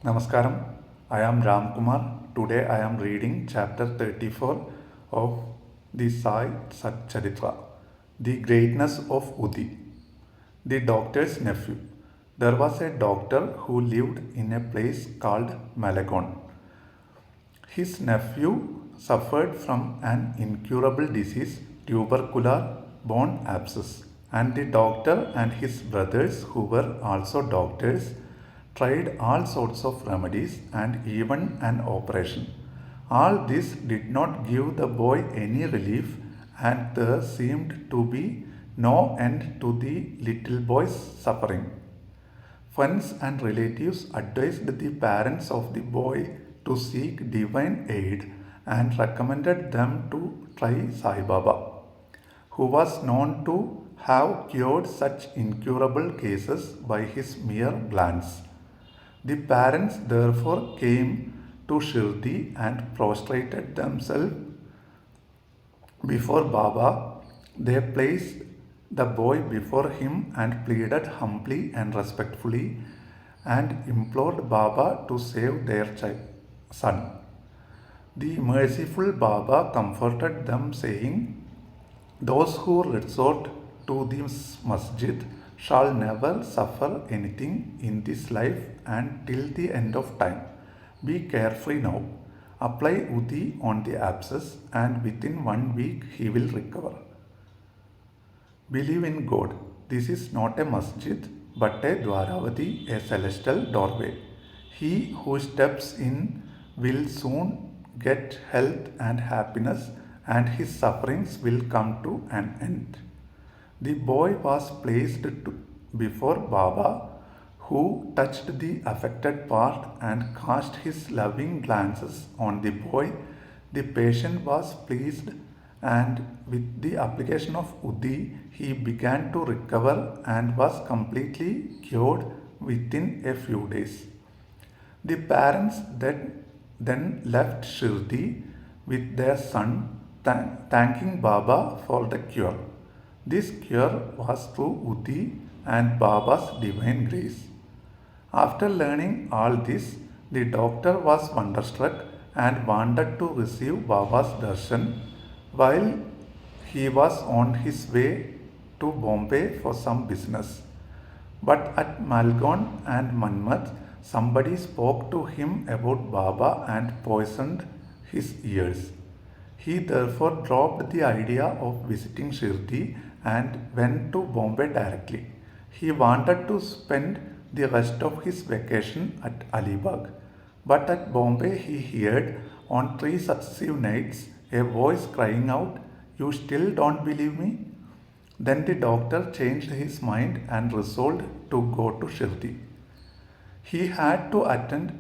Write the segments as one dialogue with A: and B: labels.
A: Namaskaram, I am Ram Kumar. Today I am reading chapter 34 of the Sai Satcharitra, The Greatness of Udi. The doctor's nephew. There was a doctor who lived in a place called Malagon. His nephew suffered from an incurable disease, tubercular bone abscess, and the doctor and his brothers, who were also doctors, tried all sorts of remedies and even an operation. All this did not give the boy any relief, and there seemed to be no end to the little boy's suffering. Friends and relatives advised the parents of the boy to seek divine aid and recommended them to try Sai Baba, who was known to have cured such incurable cases by his mere glance. The parents therefore came to Shirdi and prostrated themselves before Baba. They placed the boy before him and pleaded humbly and respectfully and implored Baba to save their son. The merciful Baba comforted them, saying, "Those who resort to this masjid shall never suffer anything in this life and till the end of time. Be carefree now. Apply Udi on the abscess, and within 1 week he will recover. Believe in God. This is not a masjid but a Dwaravati, a celestial doorway. He who steps in will soon get health and happiness, and his sufferings will come to an end." The boy was placed before Baba, who touched the affected part and cast his loving glances on the boy. The patient was pleased, and with the application of Udi, he began to recover and was completely cured within a few days. The parents then left Shirdi with their son, thanking Baba for the cure. This cure was through Udi and Baba's divine grace. After learning all this, the doctor was wonderstruck and wanted to receive Baba's darshan while he was on his way to Bombay for some business. But at Malgon and Manmat, somebody spoke to him about Baba and poisoned his ears. He therefore dropped the idea of visiting Shirdi and went to Bombay directly. He wanted to spend the rest of his vacation at Alibag. But at Bombay he heard on 3 successive nights a voice crying out, "You still don't believe me?" Then the doctor changed his mind and resolved to go to Shirdi. He had to attend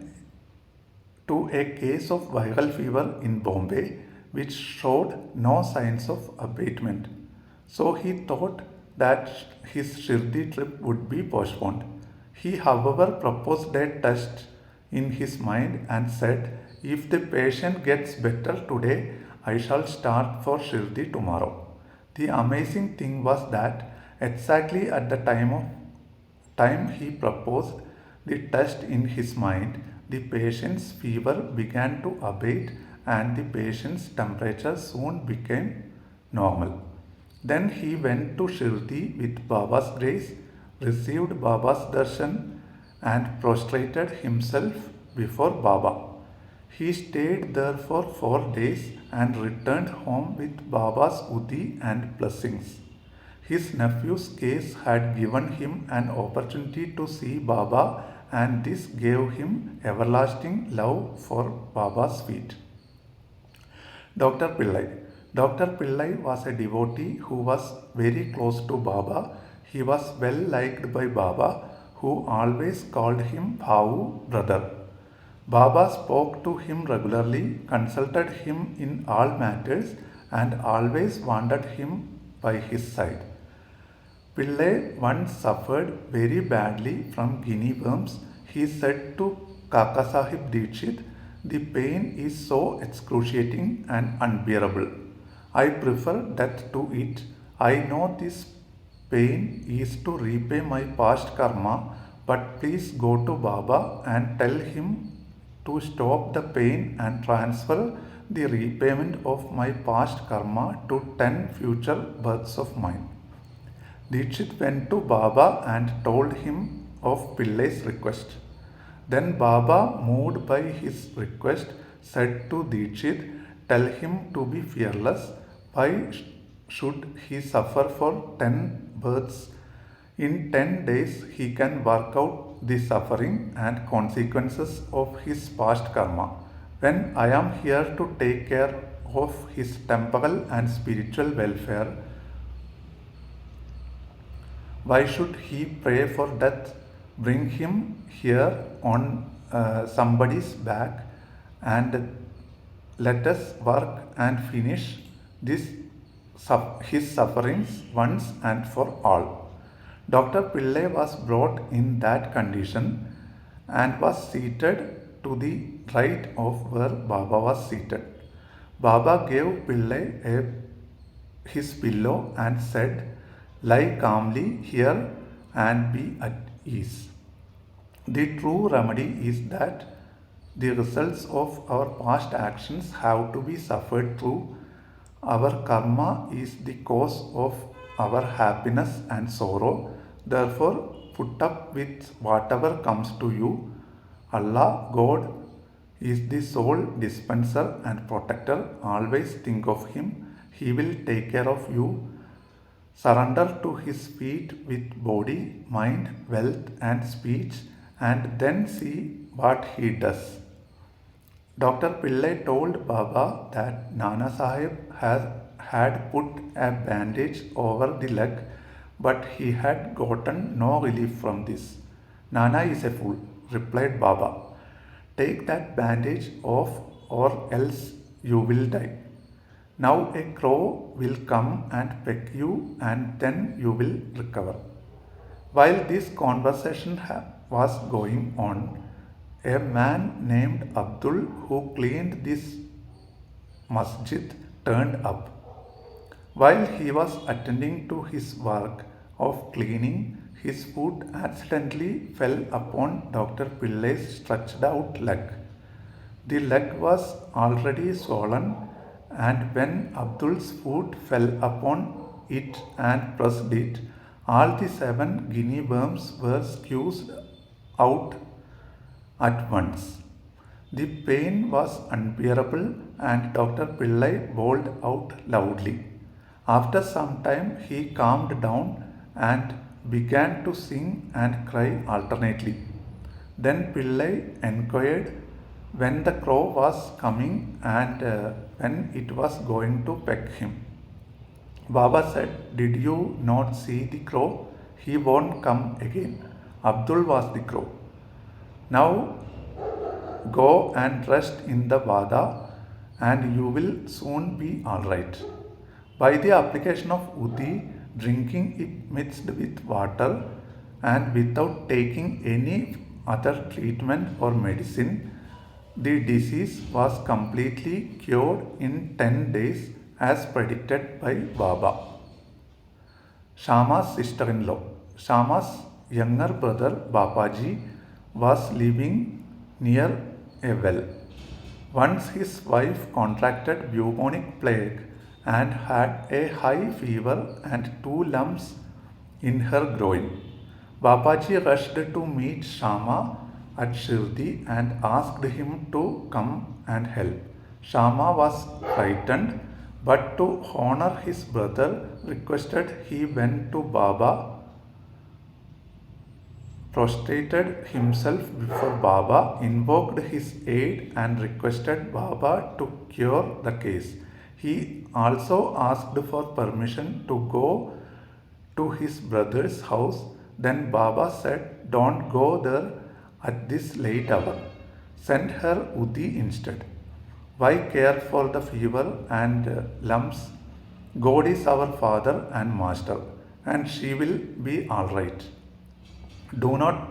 A: to a case of viral fever in Bombay which showed no signs of abatement. So he thought that his Shirdi trip would be postponed. He, however, proposed a test in his mind and said, "If the patient gets better today, I shall start for Shirdi tomorrow." The amazing thing was that exactly at the time he proposed the test in his mind, the patient's fever began to abate and the patient's temperature soon became normal. Then he went to Shirdi with Baba's grace, received Baba's darshan, and prostrated himself before Baba. He stayed there for 4 days and returned home with Baba's Udi and blessings. His nephew's case had given him an opportunity to see Baba, and this gave him everlasting love for Baba's feet. Dr. Pillai. Dr. Pillai was a devotee who was very close to Baba. He was well liked by Baba, who always called him Bhavu, brother. Baba spoke to him regularly, consulted him in all matters, and always wanted him by his side. Pillai once suffered very badly from guinea worms. He said to Kakasahib Dikshit, "The pain is so excruciating and unbearable. I prefer death to it. I know this pain is to repay my past karma, but please go to Baba and tell him to stop the pain and transfer the repayment of my past karma to 10 future births of mine. Dikshit went to Baba and told him of Pillai's request. Then Baba, moved by his request, said to Dikshit, tell him to be fearless. Why should he suffer for 10 births? In 10 days, he can work out the suffering and consequences of his past karma. When I am here to take care of his temporal and spiritual welfare, why should he pray for death? Bring him here on somebody's back and let us work and finish this his sufferings once and for all. Dr. Pillai was brought in that condition and was seated to the right of where Baba was seated. Baba gave Pillai his pillow and said, lie calmly here and be at ease. The true remedy is that the results of our past actions have to be suffered through. Our karma is the cause of our happiness and sorrow. Therefore, put up with whatever comes to you. Allah, God, is the sole dispenser and protector. Always think of Him. He will take care of you. Surrender to His feet with body, mind, wealth, and speech, and then see what He does. Dr. Pillai told Baba that Nana Sahib had put a bandage over the leg, but he had gotten no relief from this. Nana is a fool, replied Baba. Take that bandage off or else you will die. Now a crow will come and peck you and then you will recover. While this conversation was going on, a man named Abdul who cleaned this masjid turned up. While he was attending to his work of cleaning, his foot accidentally fell upon Dr. Pillai's stretched out leg. The leg was already swollen, and when Abdul's foot fell upon it and pressed it, all the 7 guinea worms were squeezed out at once. The pain was unbearable and Dr. Pillai bawled out loudly. After some time he calmed down and began to sing and cry alternately. Then Pillai inquired when the crow was coming and when it was going to peck him. Baba said, did you not see the crow? He won't come again. Abdul was the crow. Now go and rest in the Vada and you will soon be alright. By the application of Uti, drinking it mixed with water and without taking any other treatment or medicine, the disease was completely cured in 10 days as predicted by Baba. Shama's sister-in-law. Shama's younger brother Babaji was living near a well. Once his wife contracted bubonic plague and had a high fever and 2 lumps in her groin. Babaji rushed to meet Shama at Shirdi and asked him to come and help. Shama was frightened, but to honor his brother, requested he went to Baba, prostrated himself before Baba, invoked his aid and requested Baba to cure the case. He also asked for permission to go to his brother's house. Then Baba said, don't go there at this late hour. Send her Uti instead. Why care for the fever and lumps? God is our Father and Master, and she will be alright. Do not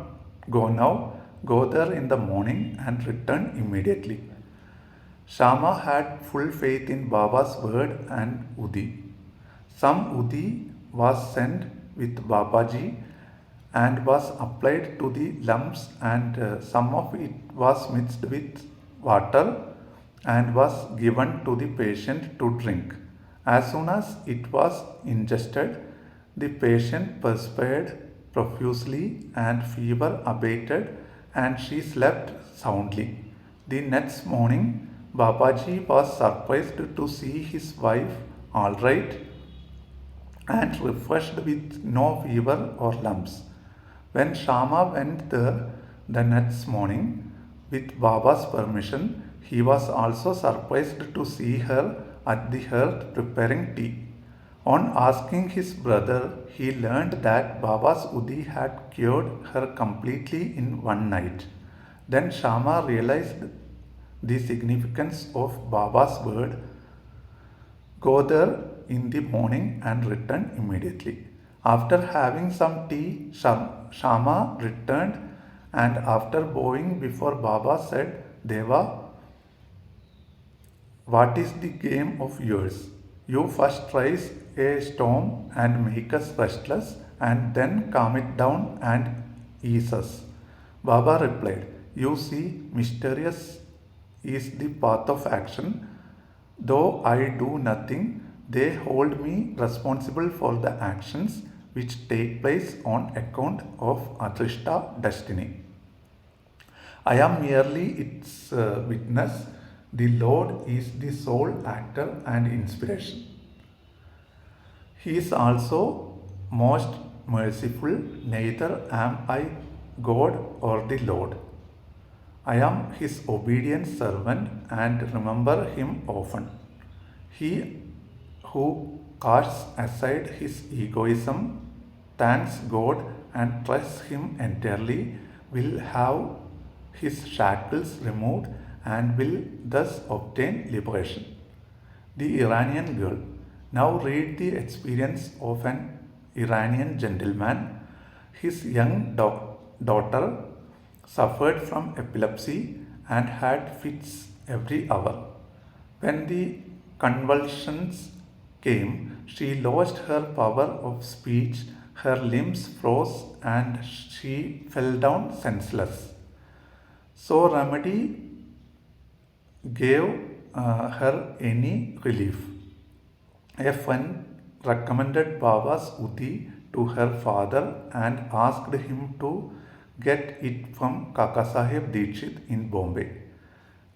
A: go now, go there in the morning and return immediately. Shama had full faith in Baba's word and Udi. Some Udi was sent with Babaji and was applied to the lumps, and some of it was mixed with water and was given to the patient to drink. As soon as it was ingested, the patient perspired profusely and fever abated and she slept soundly. The next morning, Babaji was surprised to see his wife all right and refreshed with no fever or lumps. When Shama went there the next morning, with Baba's permission, he was also surprised to see her at the hearth preparing tea. On asking his brother, he learned that Baba's Udi had cured her completely in one night. Then Shama realized the significance of Baba's word, go there in the morning and return immediately. After having some tea, Shama returned and after bowing before Baba said, Deva, what is the game of yours? You first rise a storm and make us restless and then calm it down and ease us. Baba replied, you see, mysterious is the path of action. Though I do nothing, they hold me responsible for the actions which take place on account of Adrishta destiny. I am merely its witness. The Lord is the sole actor and inspiration. He is also most merciful, neither am I God or the Lord. I am his obedient servant and remember him often. He who casts aside his egoism, thanks God and trusts him entirely will have his shackles removed and will thus obtain liberation. The Iranian girl. Now read the experience of an Iranian gentleman. His young daughter suffered from epilepsy and had fits every hour. When the convulsions came, she lost her power of speech, her limbs froze, and she fell down senseless. So remedy gave her any relief. A friend recommended Baba's Uti to her father and asked him to get it from Kakasaheb Dikshit in Bombay.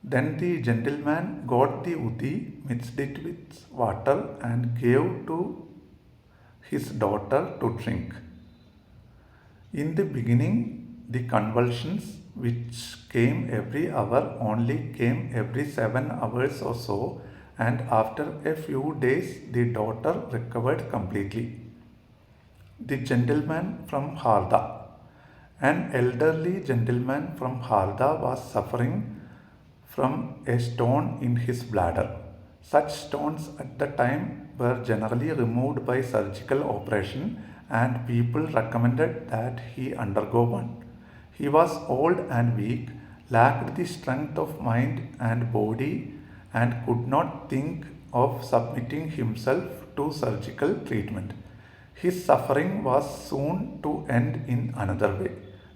A: Then the gentleman got the Uti, mixed it with water, and gave to his daughter to drink. In the beginning, the convulsions, which came every hour, only came every 7 hours or so, and after a few days, the daughter recovered completely. The gentleman from Harda. An elderly gentleman from Harda was suffering from a stone in his bladder. Such stones at the time were generally removed by surgical operation and people recommended that he undergo one. He was old and weak, lacked the strength of mind and body and could not think of submitting himself to surgical treatment. His suffering was soon to end in another way.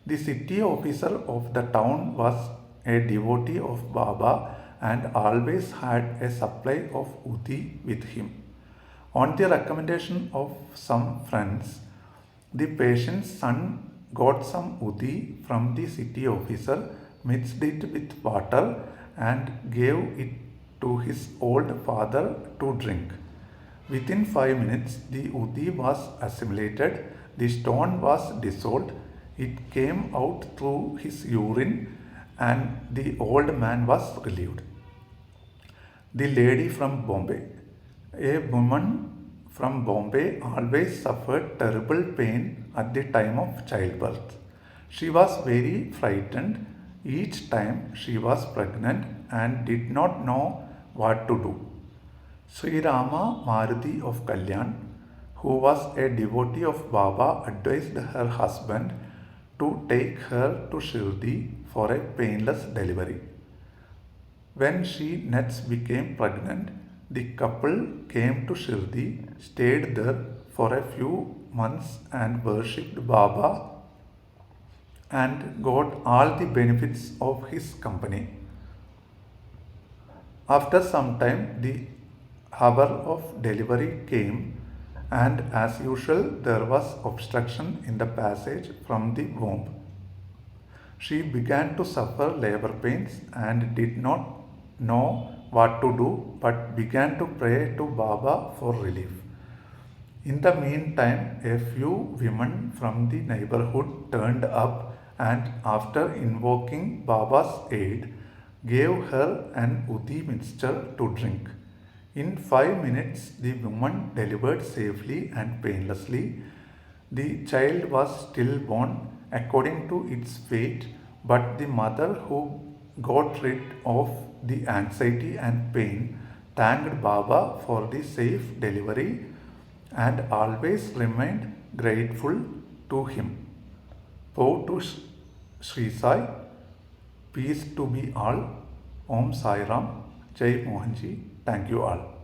A: The city officer of the town was a devotee of Baba and always had a supply of Uti with him. On the recommendation of some friends, the patient's son got some Uti from the city officer, mixed it with water, and gave it to his old father to drink. Within 5 minutes, the Uti was assimilated, the stone was dissolved, it came out through his urine, and the old man was relieved. The lady from Bombay. A woman from Bombay always suffered terrible pain at the time of childbirth. She was very frightened each time she was pregnant and did not know what to do. Sri Rama Maruti of Kalyan, who was a devotee of Baba, advised her husband to take her to Shirdi for a painless delivery. When she next became pregnant, the couple came to Shirdi, stayed there for a few months and worshipped Baba and got all the benefits of his company. After some time, the hour of delivery came, and as usual, there was obstruction in the passage from the womb. She began to suffer labor pains and did not know what to do but began to pray to Baba for relief. In the meantime, a few women from the neighborhood turned up and, after invoking Baba's aid, gave her an Udi mixture to drink. In 5 minutes, the woman delivered safely and painlessly. The child was stillborn according to its fate, but the mother, who got rid of the anxiety and pain, thanked Baba for the safe delivery and always remained grateful to him. Pow to Sri Sai, peace to be all. Om Sai Ram, Jai Mohanji. Thank you all.